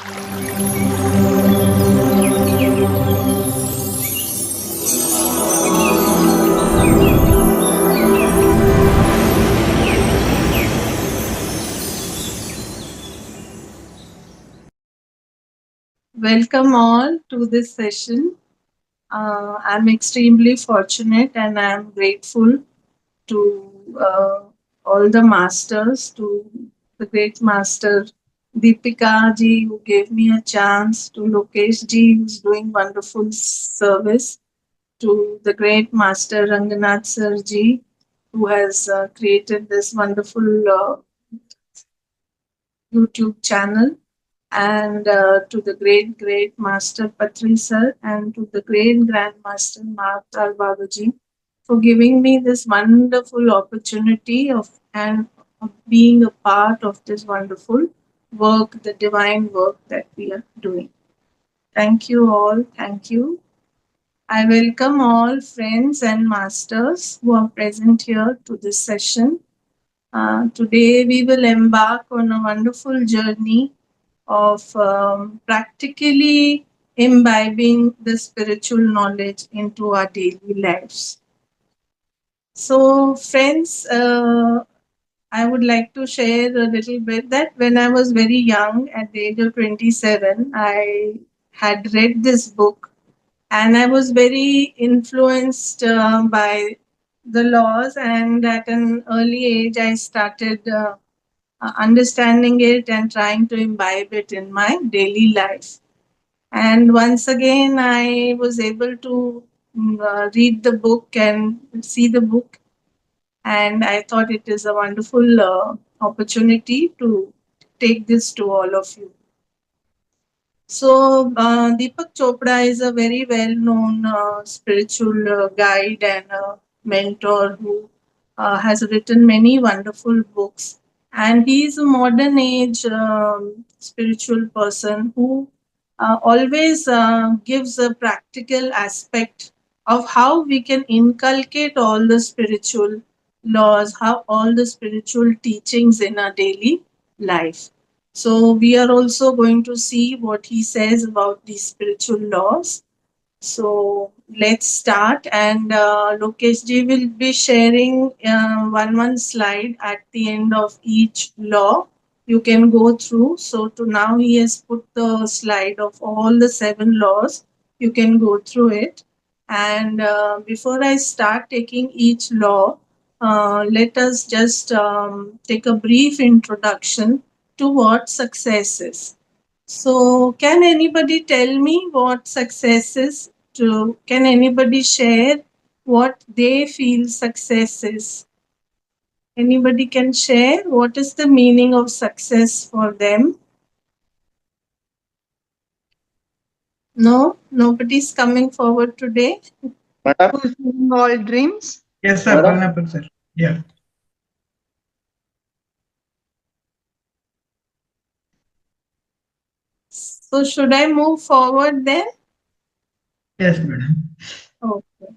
Welcome all to this session. I'm extremely fortunate and I'm grateful to all the masters, to the great master Deepika ji, who gave me a chance, to Lokesh ji, who's doing wonderful service, to the great master Ranganath sir ji, who has created this wonderful YouTube channel, and to the great master Patri sir, and to the great grandmaster Mahavatar Babaji for giving me this wonderful opportunity of being a part of this wonderful work, the divine work that we are doing. Thank you all. Thank you. I welcome all friends and masters who are present here to this session. Today we will embark on a wonderful journey of practically imbibing the spiritual knowledge into our daily lives. So, friends, I would like to share a little bit that when I was very young, at the age of 27, I had read this book and I was very influenced by the laws, and at an early age, I started understanding it and trying to imbibe it in my daily life. And once again, I was able to read the book and see the book, and I thought it is a wonderful opportunity to take this to all of you. So, Deepak Chopra is a very well known spiritual guide and mentor who has written many wonderful books. And he is a modern age spiritual person who always gives a practical aspect of how we can inculcate all the spiritual laws, how all the spiritual teachings in our daily life. So, we are also going to see what he says about these spiritual laws. So, let's start. And Lokesh ji will be sharing one slide at the end of each law. You can go through. So, to now, he has put the slide of all the 7 laws. You can go through it. And before I start taking each law, let us just take a brief introduction to what success is. So, can anybody tell me what success is? Can anybody share what they feel success is? Anybody can share what is the meaning of success for them? No, nobody's coming forward today. Fulfilling all dreams. Yes, sir. Pineapple, sir. Yeah. So, should I move forward then? Yes, madam. Okay.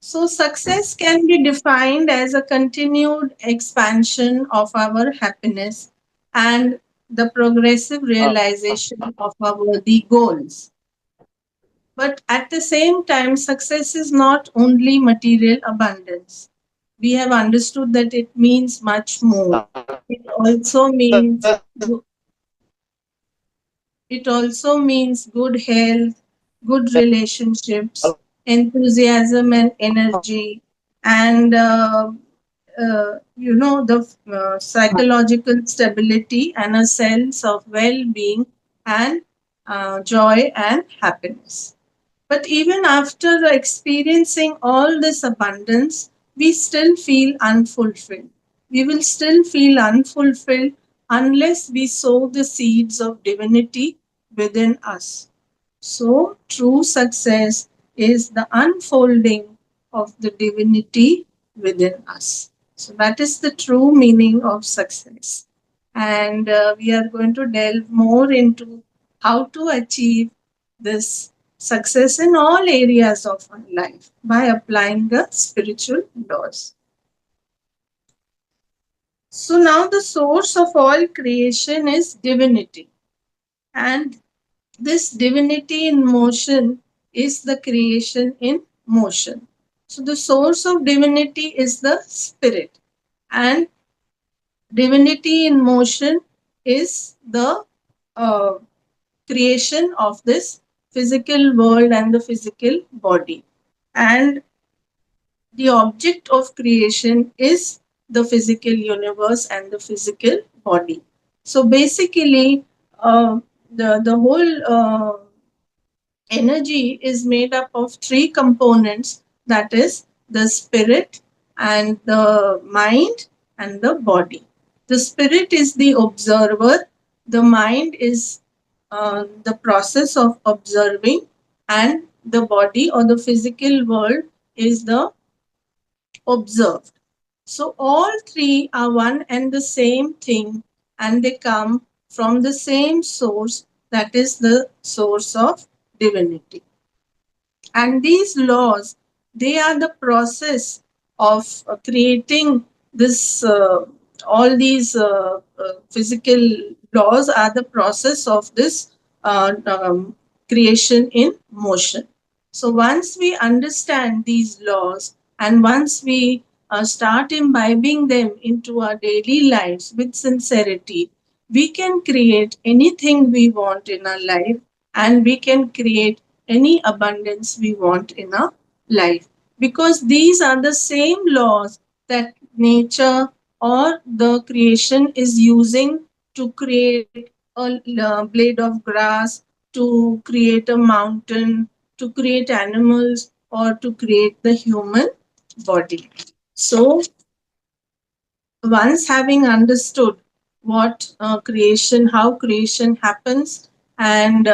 So, success can be defined as a continued expansion of our happiness and the progressive realization of our worthy goals. But at the same time, success is not only material abundance. We have understood that it means much more. It also means it also means good health, good relationships, enthusiasm and energy, and the psychological stability and a sense of well-being and joy and happiness. But even after experiencing all this abundance, we still feel unfulfilled. We will still feel unfulfilled unless we sow the seeds of divinity within us. So, true success is the unfolding of the divinity within us. So, that is the true meaning of success. And we are going to delve more into how to achieve this success in all areas of our life by applying the spiritual laws. So, now the source of all creation is divinity. And this divinity in motion is the creation in motion. So the source of divinity is the spirit, and divinity in motion is the uh, creation of this physical world and the physical body. And the object of creation is the physical universe and the physical body. So basically, the whole energy is made up of three components, that is the spirit and the mind and the body. The spirit is the observer, the mind is the process of observing, and the body or the physical world is the observed. So all three are one and the same thing, and they come from the same source, that is the source of divinity. And these laws, they are the process of creating this all these physical laws are the process of this creation in motion. So once we understand these laws, and once we start imbibing them into our daily lives with sincerity, we can create anything we want in our life, and we can create any abundance we want in our life, because these are the same laws that nature or the creation is using to create a blade of grass, to create a mountain, to create animals, or to create the human body. So once having understood what creation, how creation happens, and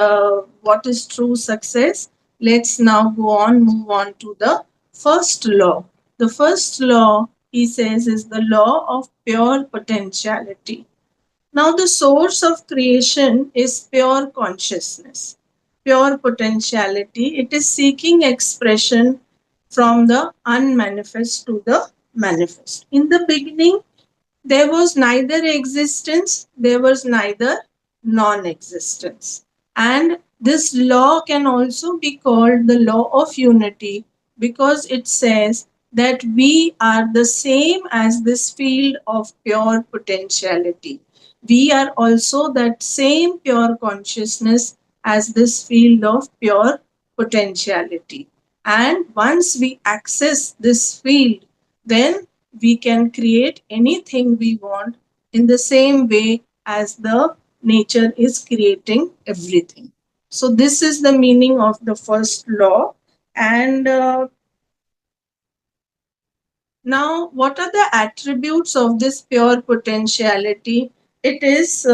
what is true success, let's now move on to the first law. The first law, he says, is the law of pure potentiality. Now, the source of creation is pure consciousness, pure potentiality. It is seeking expression from the unmanifest to the manifest. In the beginning, there was neither existence, there was neither non existence. And this law can also be called the law of unity, because it says that we are the same as this field of pure potentiality. We are also that same pure consciousness as this field of pure potentiality. And once we access this field, then we can create anything we want in the same way as the nature is creating everything. So this is the meaning of the first law. And now, what are the attributes of this pure potentiality? It is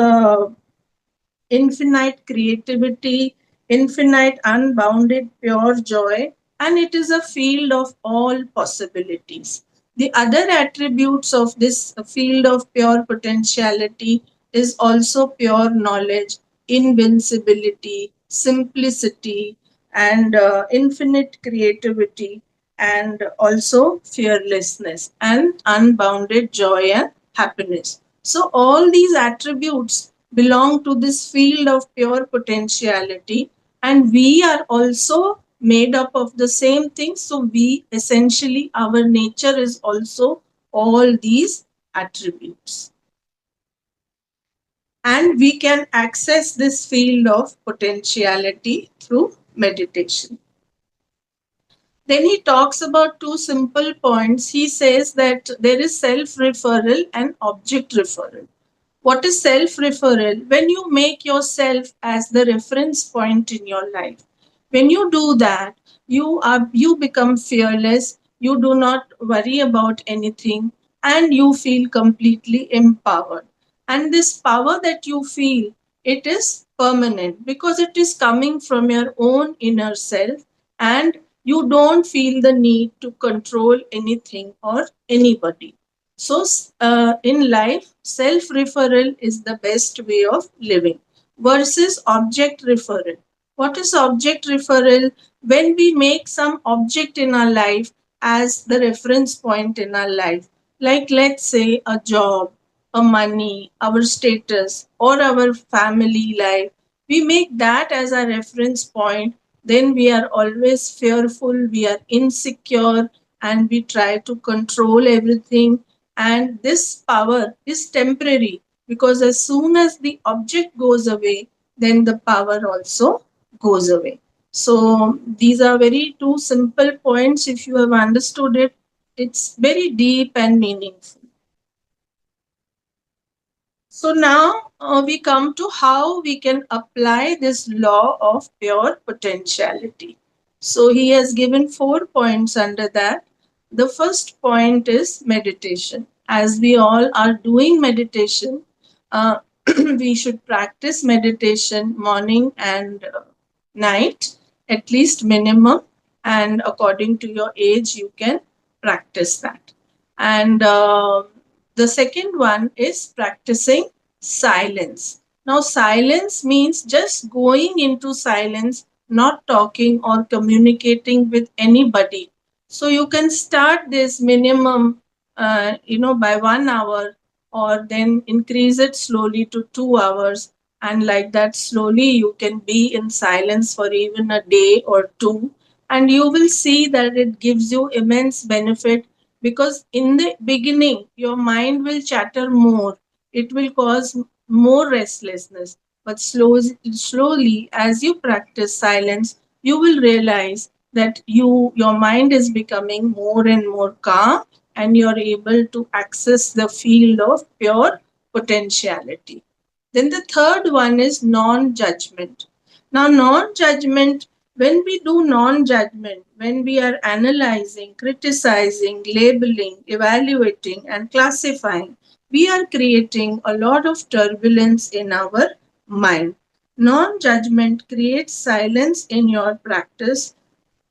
infinite creativity, infinite unbounded pure joy, and it is a field of all possibilities. The other attributes of this field of pure potentiality is also pure knowledge, invincibility, simplicity, and infinite creativity, and also fearlessness and unbounded joy and happiness. So, all these attributes belong to this field of pure potentiality, and we are also made up of the same things. So, we essentially, our nature is also all these attributes, and we can access this field of potentiality through meditation. Then he talks about two simple points. He says that there is self referral and object referral. What is self referral? When you make yourself as the reference point in your life. When you do that, you become fearless, you do not worry about anything, and you feel completely empowered. And this power that you feel, it is permanent because it is coming from your own inner self, and you don't feel the need to control anything or anybody. So, in life, self referral is the best way of living versus object referral. What is object referral? When we make some object in our life as the reference point in our life, like let's say a job, a money, our status, or our family life, we make that as a reference point, then we are always fearful, we are insecure, and we try to control everything. And this power is temporary, because as soon as the object goes away, then the power also goes away. So these are very two simple points. If you have understood it, it's very deep and meaningful. So now we come to how we can apply this law of pure potentiality. So he has given 4 points under that. The first point is meditation. As we all are doing meditation, uh, we should practice meditation morning and night, at least minimum. And according to your age, you can practice that. And the second one is practicing silence. Now, silence means just going into silence, not talking or communicating with anybody. So you can start this minimum, by 1 hour, or then increase it slowly to 2 hours. And like that, slowly you can be in silence for even a day or two. And you will see that it gives you immense benefit, because in the beginning your mind will chatter more, it will cause more restlessness. But slowly, as you practice silence, you will realize that your mind is becoming more and more calm, and you're able to access the field of pure potentiality. Then the third one is non judgment. Now, non judgment, when we do non judgment, when we are analyzing, criticizing, labeling, evaluating, and classifying, we are creating a lot of turbulence in our mind. Non judgment creates silence in your practice,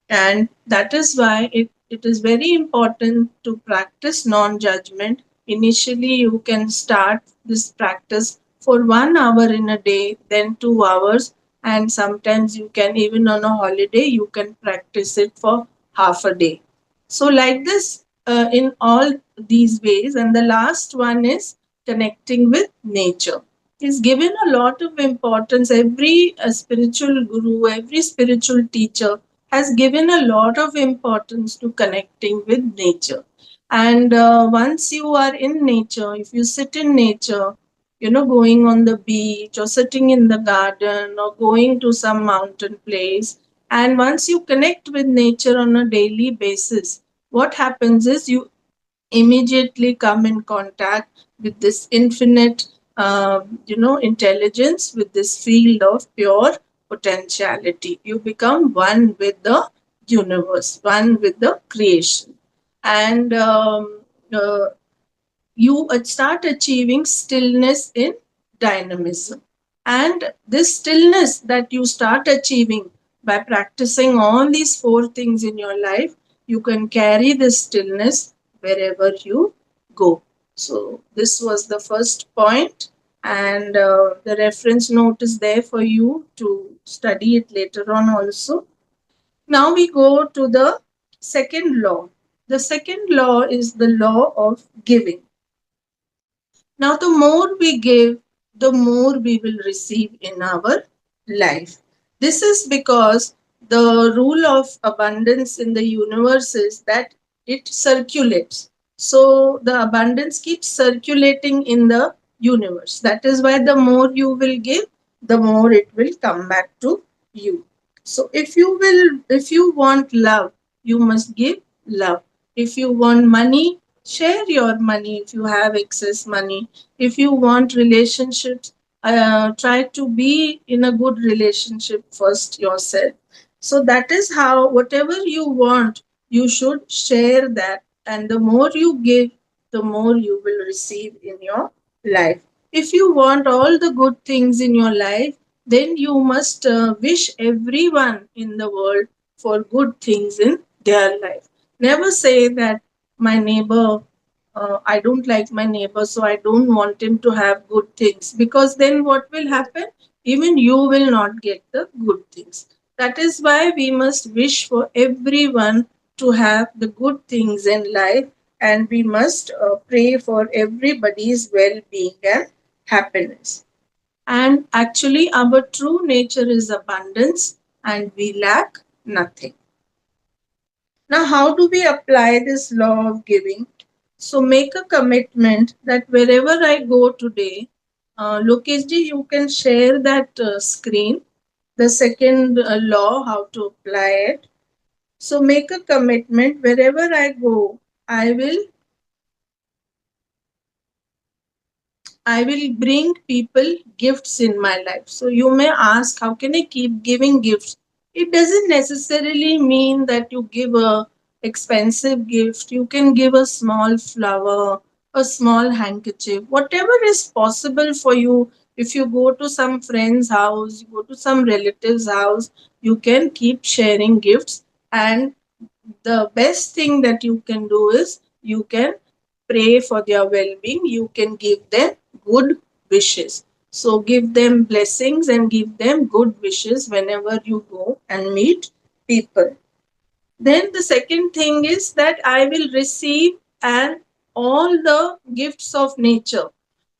and that is why it is very important to practice non judgment. Initially, you can start this practice for 1 hour in a day, then 2 hours, and sometimes you can, even on a holiday, you can practice it for half a day. So, like this, in all these ways. And the last one is connecting with nature. Is given a lot of importance. Every spiritual guru, every spiritual teacher has given a lot of importance to connecting with nature. And once you are in nature, if you sit in nature, going on the beach or sitting in the garden or going to some mountain place, and once you connect with nature on a daily basis, what happens is you immediately come in contact with this infinite, intelligence, with this field of pure potentiality. You become one with the universe, one with the creation. And you start achieving stillness in dynamism. And this stillness that you start achieving by practicing all these four things in your life, you can carry this stillness wherever you go. So, this was the first point, and the reference note is there for you to study it later on also. Now we go to the second law. The second law is the law of giving. Now, the more we give, the more we will receive in our life. This is because the rule of abundance in the universe is that it circulates. So, the abundance keeps circulating in the universe. That is why the more you will give, the more it will come back to you. So, if you want love, you must give love. If you want money, share your money if you have excess money. If you want relationships, try to be in a good relationship first yourself. So that is how, whatever you want, you should share that. And the more you give, the more you will receive in your life. If you want all the good things in your life, then you must wish everyone in the world for good things in their life. Never say that my neighbor, I don't like my neighbor, so I don't want him to have good things. Because then what will happen? Even you will not get the good things. That is why we must wish for everyone to have the good things in life, and we must pray for everybody's well being and happiness. And actually, our true nature is abundance and we lack nothing. Now, how do we apply this law of giving? So, make a commitment that wherever I go today, Lokeshji, you can share that screen, the second law, how to apply it. So, make a commitment wherever I go, I will I will bring people gifts in my life. So you may ask, how can I keep giving gifts? It doesn't necessarily mean that you give a expensive gift. You can give a small flower, a small handkerchief, whatever is possible for you. If you go to some friend's house, you go to some relative's house, you can keep sharing gifts. And the best thing that you can do is you can pray for their well-being. You can give them good wishes. So give them blessings and give them good wishes whenever you go and meet people. Then the second thing is that I will receive and all the gifts of nature,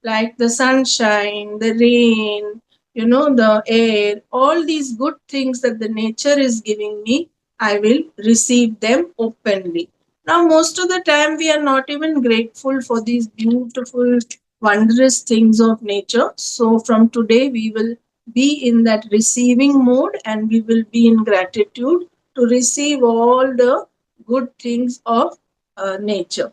like the sunshine, the rain, the air, all these good things that the nature is giving me, I will receive them openly. Now, most of the time, we are not even grateful for these beautiful, wondrous things of nature. So, from today, we will be in that receiving mode and we will be in gratitude to receive all the good things of nature.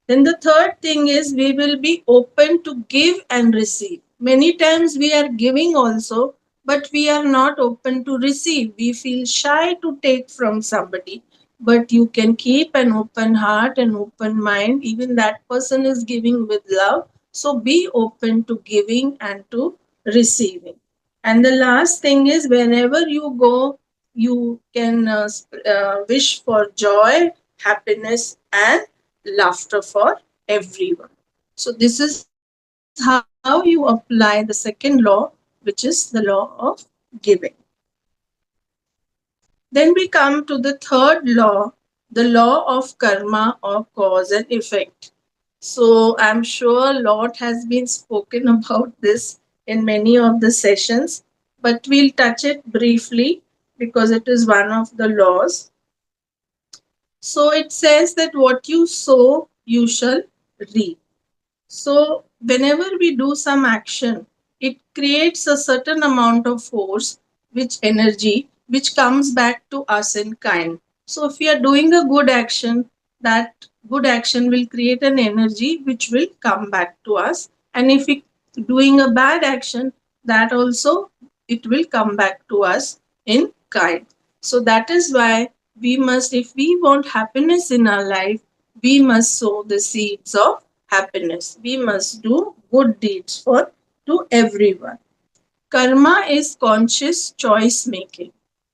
Then the third thing is we will be open to give and receive. Many times we are giving also, but we are not open to receive. We feel shy to take from somebody. But you can keep an open heart and open mind. Even that person is giving with love. So be open to giving and to receiving. And the last thing is whenever you go, you can wish for joy, happiness, and laughter for everyone. So, this is how you apply the second law, which is the law of giving. Then we come to the third law, the law of karma or cause and effect. So, I'm sure a lot has been spoken about this in many of the sessions, but we'll touch it briefly because it is one of the laws. So, it says that what you sow, you shall reap. So, whenever we do some action, it creates a certain amount of force, which energy, which comes back to us in kind. So, if we are doing a good action, that good action will create an energy which will come back to us. And if we doing a bad action, that also it will come back to us in kind. So that is why we must, if we want happiness in our life, we must sow the seeds of happiness. We must do good deeds for to everyone. Karma is conscious choice making.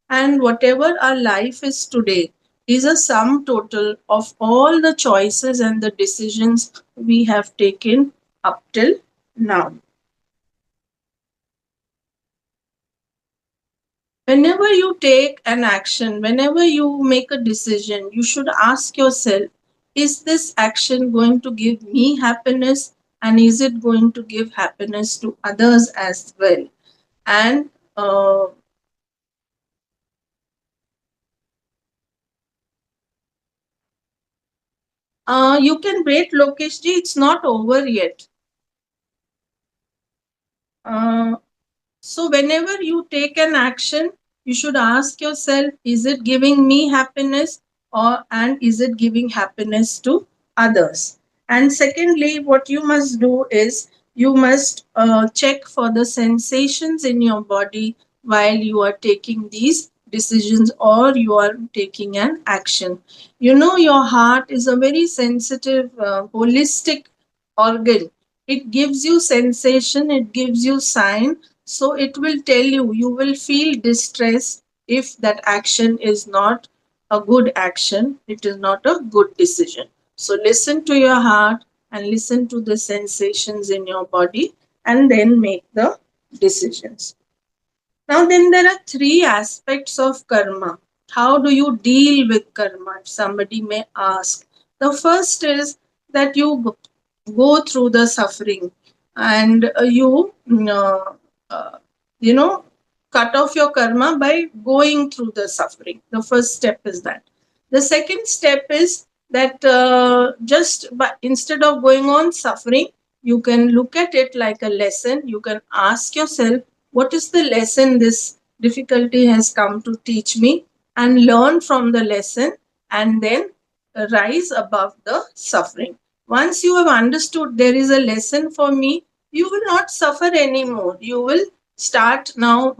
And whatever our life is today is a sum total of all the choices and the decisions we have taken up till now. Whenever you take an action, whenever you make a decision, you should ask yourself, is this action going to give me happiness and is it going to give happiness to others as well? And you can wait, Lokesh ji, it's not over yet. Uh, So, whenever you take an action, you should ask yourself, is it giving me happiness and is it giving happiness to others? And secondly, what you must do is you must check for the sensations in your body while you are taking these decisions or you are taking an action. You know, your heart is a very sensitive, holistic organ. It gives you sensation, it gives you sign, so it will tell you, you will feel distressed if that action is not a good action, it is not a good decision. So listen to your heart and listen to the sensations in your body and then make the decisions. Now, then there are three aspects of karma. How do you deal with karma? If somebody may ask. The first is that you go through the suffering. and uh, you know cut off your karma by going through the suffering. The first step is that. The second step is that just by, instead of going on suffering, you can look at it like a lesson. You can ask yourself, what is the lesson this difficulty has come to teach me, and learn from the lesson, and then rise above the suffering. Once you have understood there is a lesson for me, you will not suffer anymore. You will start now,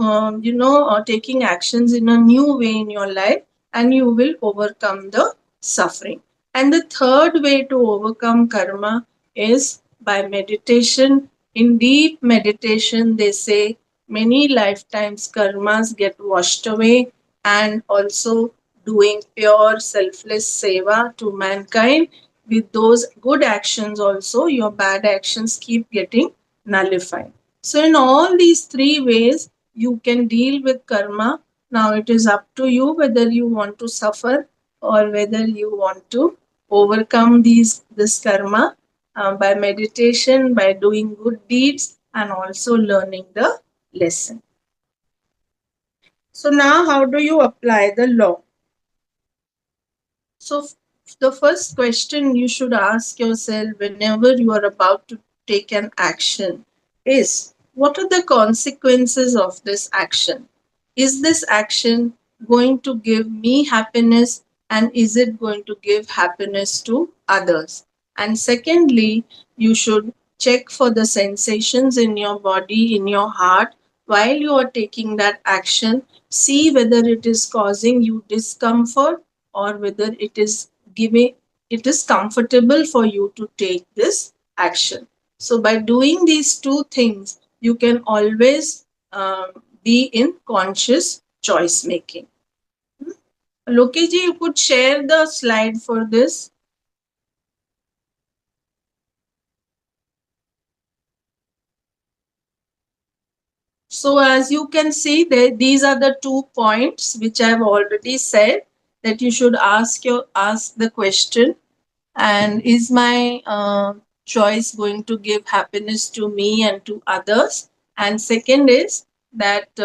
taking actions in a new way in your life, and you will overcome the suffering. And the third way to overcome karma is by meditation. In deep meditation, they say many lifetimes karmas get washed away, and also doing pure selfless seva to mankind. With those good actions, also your bad actions keep getting nullified. So, in all these three ways, you can deal with karma. Now, it is up to you whether you want to suffer or whether you want to overcome this karma by meditation, by doing good deeds, and also learning the lesson. So, now how do you apply the law? So, the first question you should ask yourself whenever you are about to take an action is, what are the consequences of this action? Is this action going to give me happiness, and is it going to give happiness to others? And secondly, you should check for the sensations in your body, in your heart, while you are taking that action. See whether it is causing you discomfort, or whether it is comfortable for you to take this action. So by doing these two things, you can always be in conscious choice making. Lokiji, you could share the slide for this. So as you can see, these are the 2 points which I have already said, that you should ask the question, and is my choice going to give happiness to me and to others? And second is that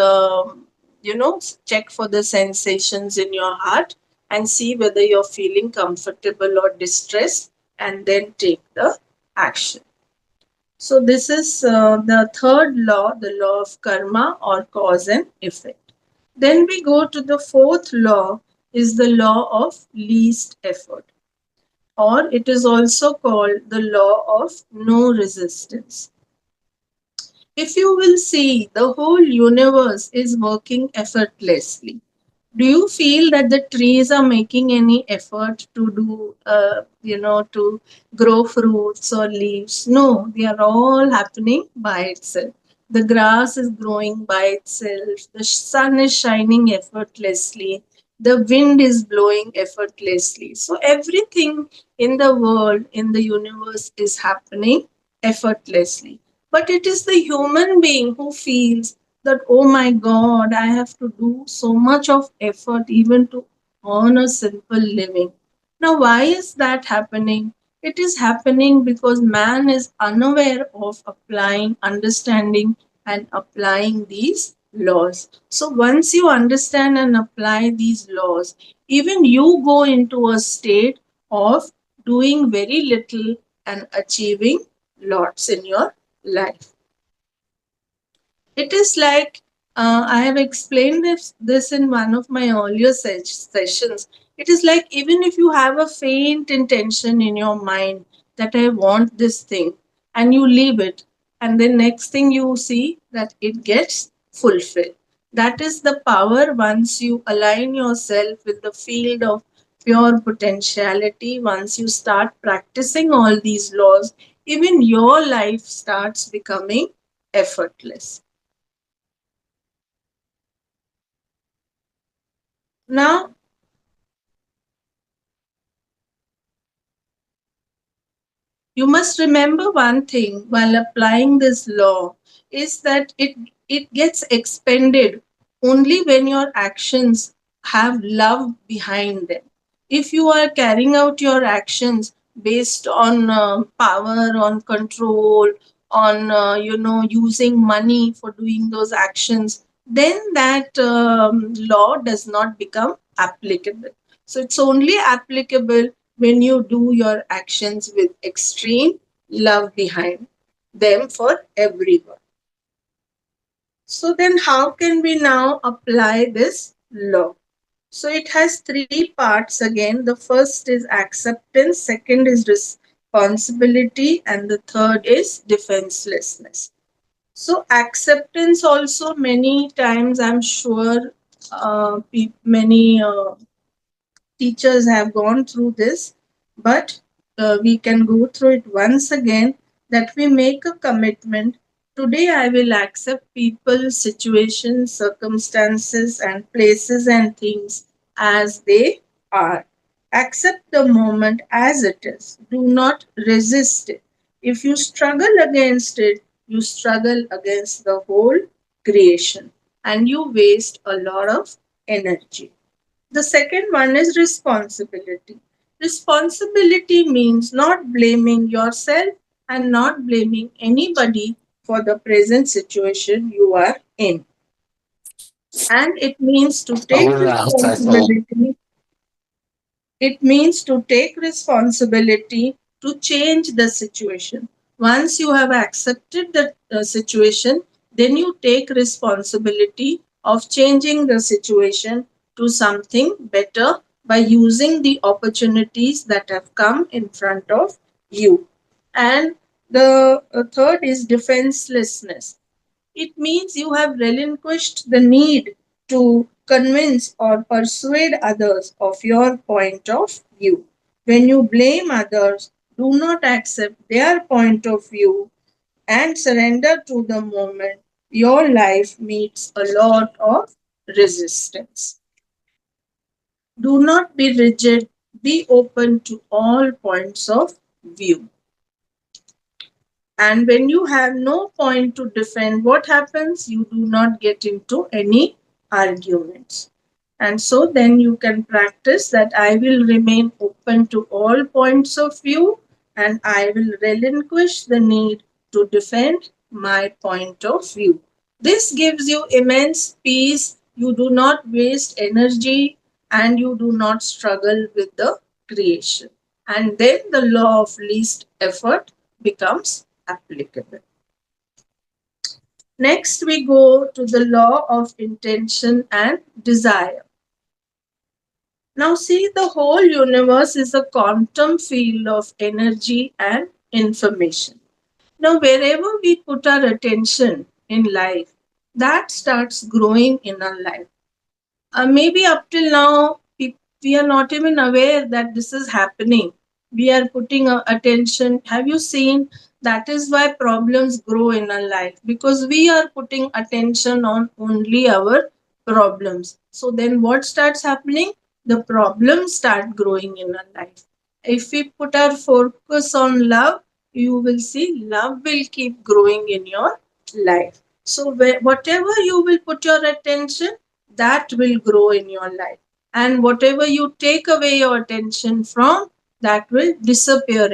check for the sensations in your heart and see whether you're feeling comfortable or distressed, and then take the action. So this is the third law, the law of karma, or cause and effect. Then we go to the fourth law, is the law of least effort, or it is also called the law of no resistance. If you will see, the whole universe is working effortlessly. Do you feel that the trees are making any effort to to grow fruits or leaves? No, they are all happening by itself. The grass is growing by itself. The sun is shining effortlessly. The wind is blowing effortlessly. So everything in the world, in the universe, is happening effortlessly. But it is the human being who feels that, oh my God, I have to do so much of effort even to earn a simple living. Now, why is that happening? It is happening because man is unaware of applying, understanding, and applying these laws. So, once you understand and apply these laws, even you go into a state of doing very little and achieving lots in your life. It is like, I have explained this in one of my earlier sessions. It is like, even if you have a faint intention in your mind that I want this thing, and you leave it, and then next thing you see that it gets fulfilled. That is the power. Once you align yourself with the field of pure potentiality, once you start practicing all these laws, even your life starts becoming effortless. Now, you must remember one thing while applying this law, is that it gets expended only when your actions have love behind them. If you are carrying out your actions based on power, on control, on using money for doing those actions, then that law does not become applicable. So it's only applicable when you do your actions with extreme love behind them for everyone. So then how can we now apply this law? So it has three parts again. The first is acceptance, second is responsibility, and the third is defenselessness. So acceptance also, many times I'm sure many teachers have gone through this, but we can go through it once again, that we make a commitment. Today, I will accept people, situations, circumstances, and places and things as they are. Accept the moment as it is. Do not resist it. If you struggle against it, you struggle against the whole creation and you waste a lot of energy. The second one is responsibility. Responsibility means not blaming yourself and not blaming anybody for the present situation you are in. And it means to take responsibility. It means to take responsibility to change the situation. Once you have accepted the situation, then you take responsibility of changing the situation to something better by using the opportunities that have come in front of you. And the third is defenselessness. It means you have relinquished the need to convince or persuade others of your point of view. When you blame others, do not accept their point of view and surrender to the moment. Your life meets a lot of resistance. Do not be rigid, be open to all points of view. And when you have no point to defend, what happens? You do not get into any arguments. And so then you can practice that I will remain open to all points of view and I will relinquish the need to defend my point of view. This gives you immense peace. You do not waste energy and you do not struggle with the creation. And then the law of least effort becomes applicable. Next, we go to the law of intention and desire. Now, see, the whole universe is a quantum field of energy and information. Now, wherever we put our attention in life, that starts growing in our life. Maybe up till now, we are not even aware that this is happening. We are putting attention. Have you seen? That is why problems grow in our life because we are putting attention on only our problems. So then what starts happening? The problems start growing in our life. If we put our focus on love, you will see love will keep growing in your life. So whatever you will put your attention, that will grow in your life. And whatever you take away your attention from, that will disappear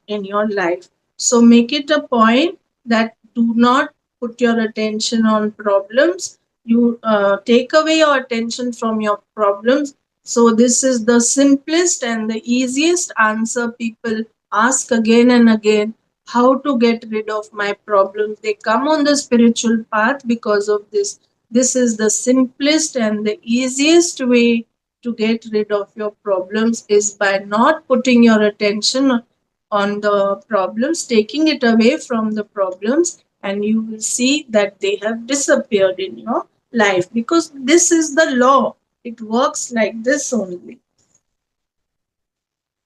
in your life. So make it a point that do not put your attention on problems. You take away your attention from your problems. So this is the simplest and the easiest answer people ask again and again. How to get rid of my problems? They come on the spiritual path because of this. This is the simplest and the easiest way to get rid of your problems is by not putting your attention on the problems, taking it away from the problems, and you will see that they have disappeared in your life because this is the law. It works like this only.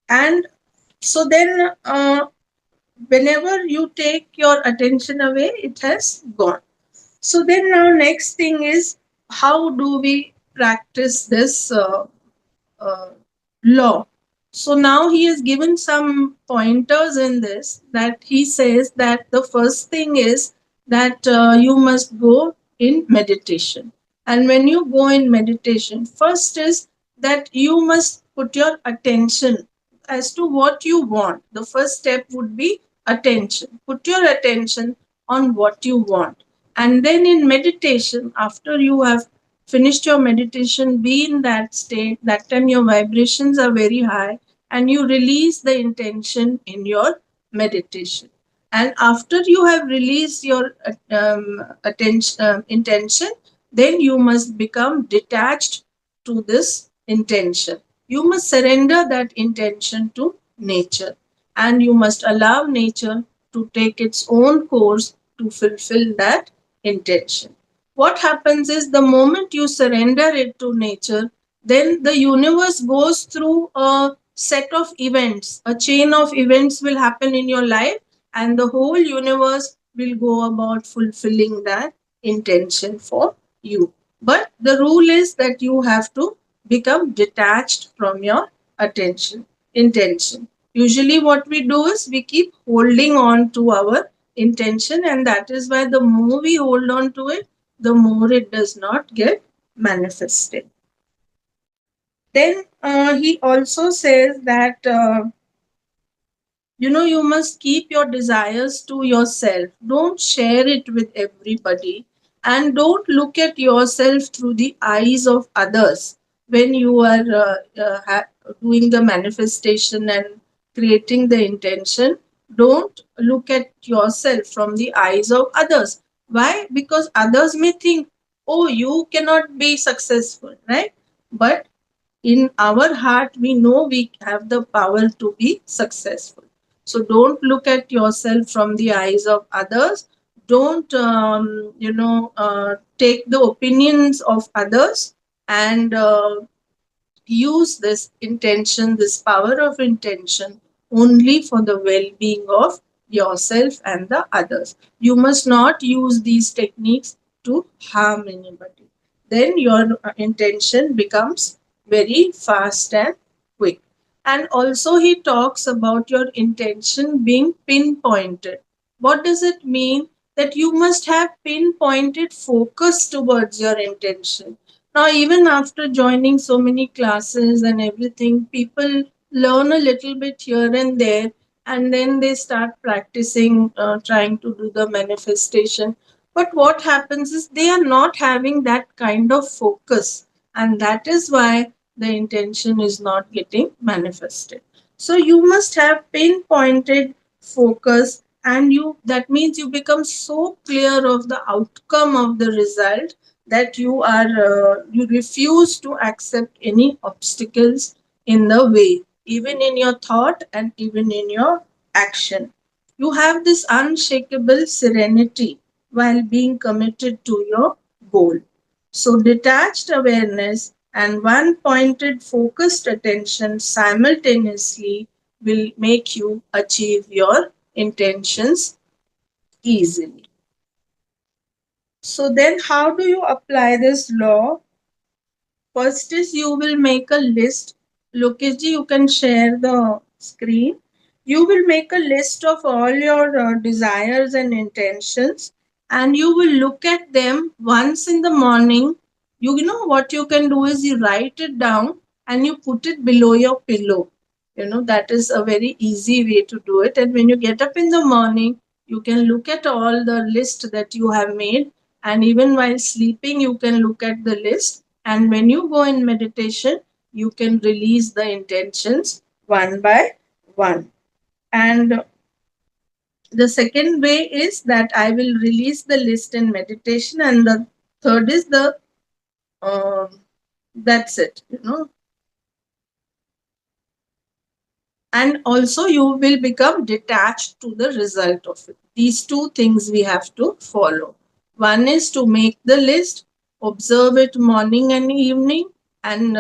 And so then, whenever you take your attention away, it has gone. So then now next thing is how do we practice this uh, law? So now he has given some pointers in this that he says that the first thing is that you must go in meditation. And when you go in meditation, first is that you must put your attention as to what you want. The first step would be attention. Put your attention on what you want. And then in meditation, after you have finished your meditation, be in that state. That time your vibrations are very high and you release the intention in your meditation. And after you have released your attention, intention, then you must become detached to this intention. You must surrender that intention to nature and you must allow nature to take its own course to fulfill that intention. What happens is the moment you surrender it to nature, then the universe goes through a set of events. A chain of events will happen in your life, and the whole universe will go about fulfilling that intention for you. But the rule is that you have to become detached from your intention. Usually, what we do is we keep holding on to our intention, and that is why the more we hold on to it, the more it does not get manifested. Then he also says that you must keep your desires to yourself. Don't share it with everybody, and don't look at yourself through the eyes of others when you are doing the manifestation and creating the intention. Don't look at yourself from the eyes of others. Why? Because others may think, oh, you cannot be successful, right? But in our heart we know we have the power to be successful. So don't look at yourself from the eyes of others. Don't take the opinions of others, and use this intention, this power of intention, only for the well being of yourself and the others. You must not use these techniques to harm anybody. Then your intention becomes very fast and quick. And also, he talks about your intention being pinpointed. What does it mean? That you must have pinpointed focus towards your intention. Now, even after joining so many classes and everything, people learn a little bit here and there, and then they start practicing, trying to do the manifestation. But what happens is they are not having that kind of focus, and that is why the intention is not getting manifested. So, you must have pinpointed focus, and you that means you become so clear of the outcome of the result that you refuse to accept any obstacles in the way, even in your thought and even in your action. You have this unshakable serenity while being committed to your goal. So detached awareness and one pointed focused attention simultaneously will make you achieve your intentions easily. So then how do you apply this law? First is you will make a list. Lokeshji, you can share the screen. You will make a list of all your desires and intentions, and you will look at them once in the morning. You know what you can do is you write it down and you put it below your pillow. That is a very easy way to do it. And when you get up in the morning, you can look at all the list that you have made, and even while sleeping, you can look at the list, and when you go in meditation, you can release the intentions one by one. And the second way is that I will release the list in meditation, and the third is the that's it. And also you will become detached to the result of it. These two things we have to follow. One is to make the list, observe it morning and evening, and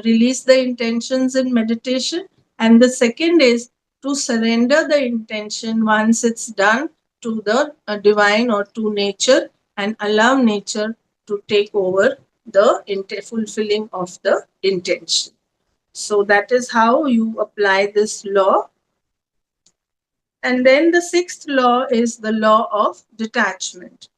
release the intentions in meditation. And the second is to surrender the intention once it's done to the divine or to nature, and allow nature to take over the fulfilling of the intention. So that is how you apply this law. And then the sixth law is the law of detachment.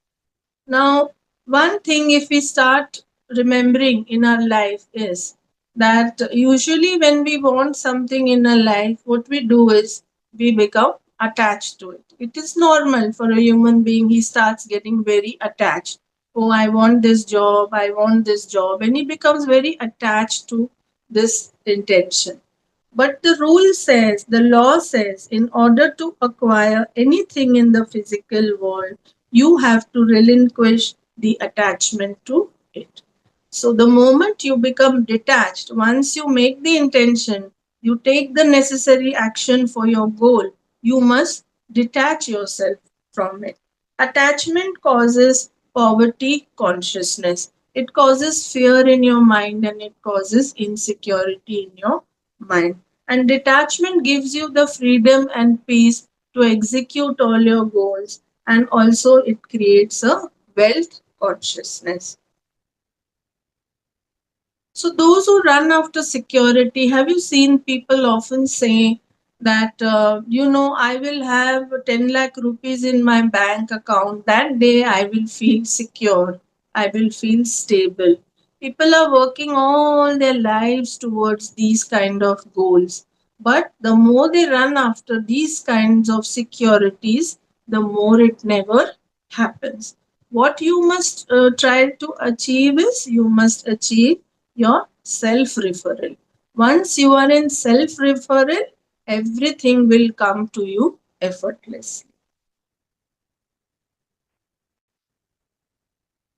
Now, one thing if we start remembering in our life is that usually when we want something in our life, what we do is we become attached to it. It is normal for a human being. He starts getting very attached. Oh, I want this job, I want this job. And he becomes very attached to this intention. But the rule says, the law says, in order to acquire anything in the physical world, you have to relinquish the attachment to it. So the moment you become detached, once you make the intention, you take the necessary action for your goal, you must detach yourself from it. Attachment causes poverty consciousness. It causes fear in your mind and it causes insecurity in your mind. And detachment gives you the freedom and peace to execute all your goals, and also it creates a wealth consciousness. So, those who run after security, have you seen people often say that, I will have 10 lakh rupees in my bank account. That day I will feel secure. I will feel stable. People are working all their lives towards these kind of goals. But the more they run after these kinds of securities, the more it never happens. What you must try to achieve is you must achieve your self referral. Once you are in self referral, everything will come to you effortlessly.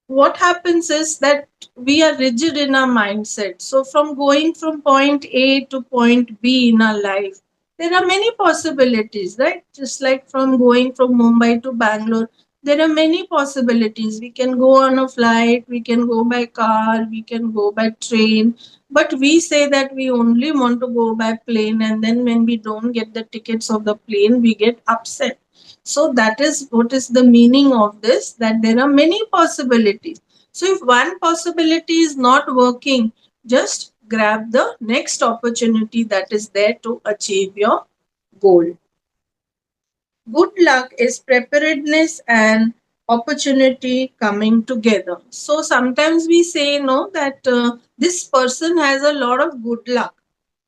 What happens is that we are rigid in our mindset. So, from going from point A to point B in our life, there are many possibilities, right? Just like from going from Mumbai to Bangalore, there are many possibilities. We can go on a flight, we can go by car, we can go by train. But we say that we only want to go by plane, and then when we don't get the tickets of the plane, we get upset. So that is what is the meaning of this, that there are many possibilities. So if one possibility is not working, just grab the next opportunity that is there to achieve your goal. Good luck is preparedness and opportunity coming together. So sometimes we say, no, that this person has a lot of good luck.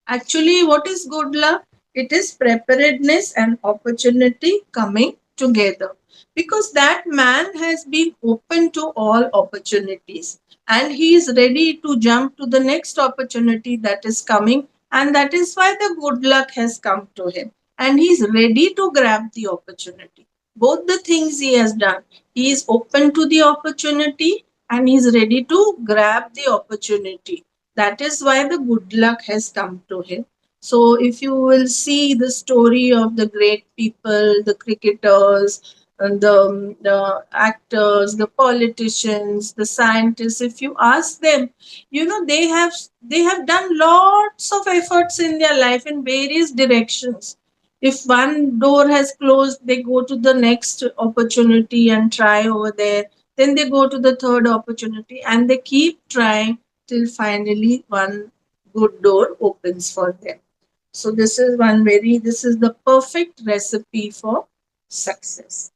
Actually, what is good luck? It is preparedness and opportunity coming together. Because that man has been open to all opportunities and he is ready to jump to the next opportunity that is coming, and that is why the good luck has come to him and he is ready to grab the opportunity. Both the things he has done. He is open to the opportunity and he is ready to grab the opportunity. That is why the good luck has come to him. So, if you will see the story of the great people, the cricketers, and the actors, the politicians, the scientists, if you ask them, they have done lots of efforts in their life in various directions. If one door has closed, they go to the next opportunity and try over there. Then they go to the third opportunity and they keep trying till finally one good door opens for them. So this is the perfect recipe for success.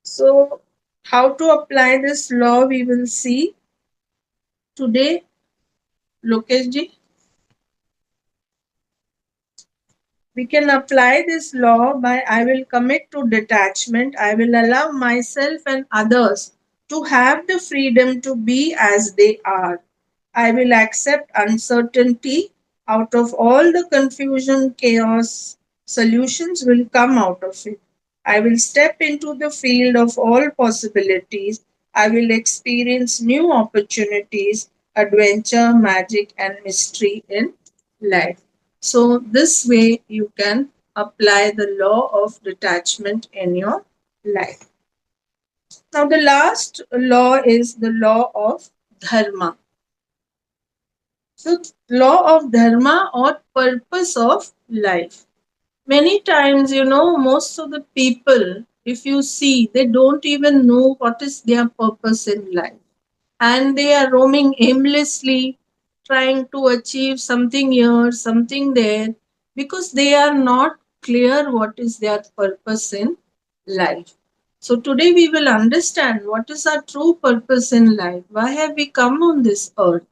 So how to apply this law we will see today, Lokesh ji. We can apply this law by I will commit to detachment. I will allow myself and others to have the freedom to be as they are. I will accept uncertainty. Out of all the confusion, chaos, solutions will come out of it. I will step into the field of all possibilities. I will experience new opportunities, adventure, magic, and mystery in life. So, this way you can apply the law of detachment in your life. Now, the last law is the law of dharma. So, law of dharma or purpose of life. Many times, most of the people, if you see, they don't even know what is their purpose in life. And they are roaming aimlessly, trying to achieve something here, something there, because they are not clear what is their purpose in life. So, today we will understand what is our true purpose in life. Why have we come on this earth?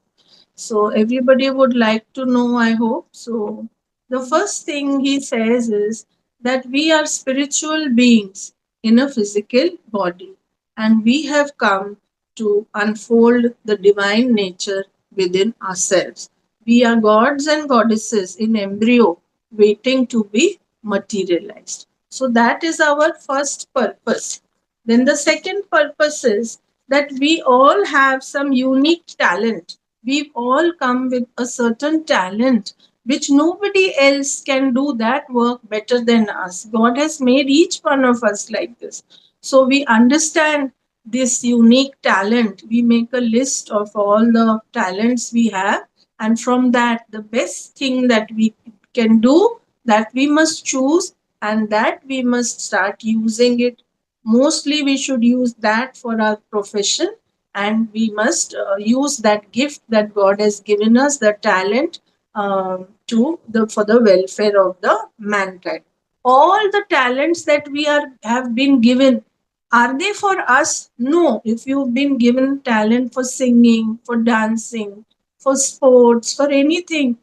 So everybody would like to know, I hope. So the first thing he says is that we are spiritual beings in a physical body, and we have come to unfold the divine nature within ourselves. We are gods and goddesses in embryo waiting to be materialized. So, that is our first purpose. Then, the second purpose is that we all have some unique talent. We've all come with a certain talent which nobody else can do that work better than us. God has made each one of us like this. So we understand this unique talent. We make a list of all the talents we have, and from that, the best thing that we can do, that we must choose, and that we must start using it. Mostly, we should use that for our profession, and we must use that gift that God has given us, the talent, to the for the welfare of the mankind. All the talents that we are have been given, are they for us? No. If you've been given talent for singing, for dancing, for sports, for anything,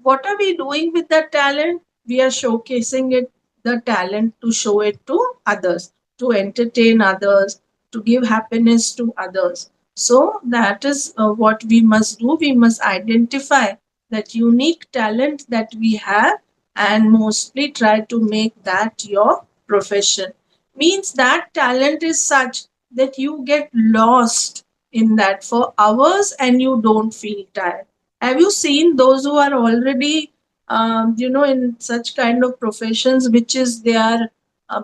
what are we doing with that talent? We are showcasing it, the talent, to show it to others, to entertain others, to give happiness to others. So that is what we must do. We must identify that unique talent that we have, and mostly try to make that your profession. Means that talent is such that you get lost in that for hours and you don't feel tired. Have you seen those who are already, in such kind of professions, which is their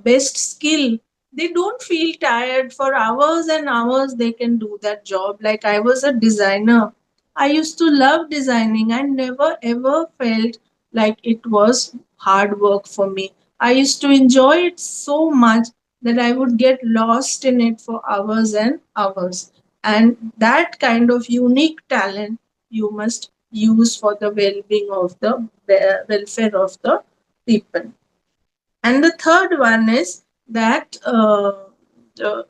best skill? They don't feel tired for hours and hours. They can do that job. Like I was a designer. I used to love designing. I never ever felt like it was hard work for me. I used to enjoy it so much that I would get lost in it for hours and hours. And that kind of unique talent you must use for the well-being of the welfare of the people. And the third one is that the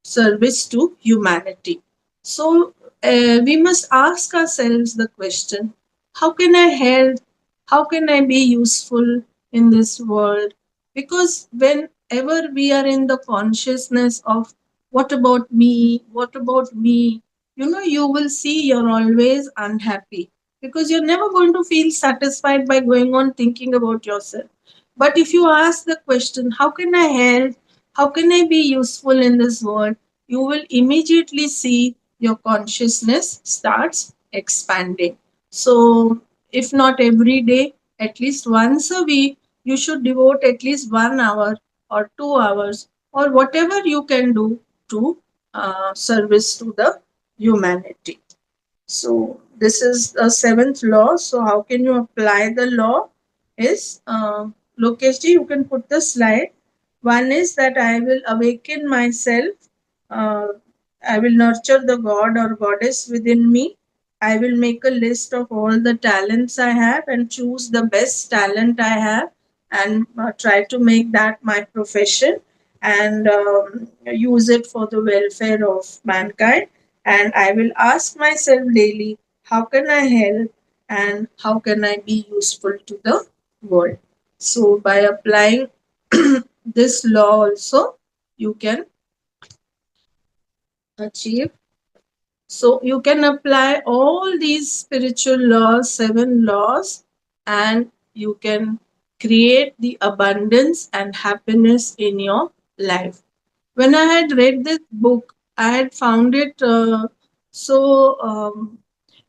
service to humanity. So we must ask ourselves the question, how can I help? How can I be useful in this world? Because whenever we are in the consciousness of what about me, what about me, you will see you're always unhappy, because you're never going to feel satisfied by going on thinking about yourself. But if you ask the question, how can I help? How can I be useful in this world? You will immediately see your consciousness starts expanding. So, if not every day, at least once a week, you should devote at least 1 hour or 2 hours or whatever you can do to service to the humanity. So this is the seventh law. So how can you apply the law? Is Lokesh ji, you can put the slide. One is that I will awaken myself. Uh, I will nurture the god or goddess within me. I will make a list of all the talents I have and choose the best talent I have, and try to make that my profession, and use it for the welfare of mankind. And I will ask myself daily, how can I help and how can I be useful to the world? So, by applying this law, also, you can achieve. So, you can apply all these spiritual laws, seven laws, and you can create the abundance and happiness in your life. When I had read this book, I had found it so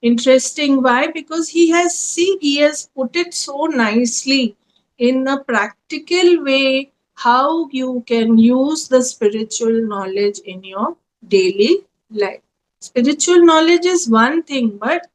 interesting. Why? Because he has put it so nicely in a practical way, how you can use the spiritual knowledge in your daily life. Spiritual knowledge is one thing, but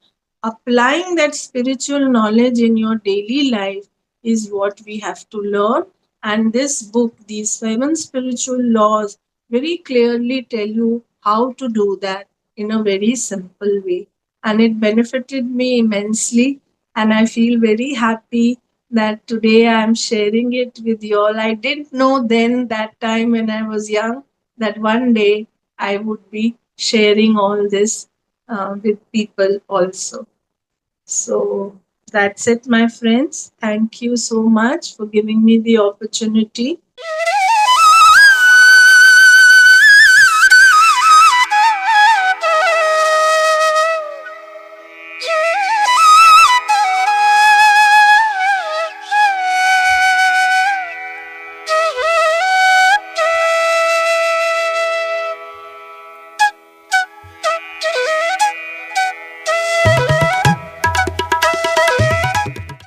applying that spiritual knowledge in your daily life is what we have to learn. And this book, these seven spiritual laws, very clearly tell you how to do that in a very simple way. And it benefited me immensely. And I feel very happy that today I am sharing it with you all. I didn't know then, that time when I was young, that one day I would be sharing all this with people also. So that's it, my friends. Thank you so much for giving me the opportunity.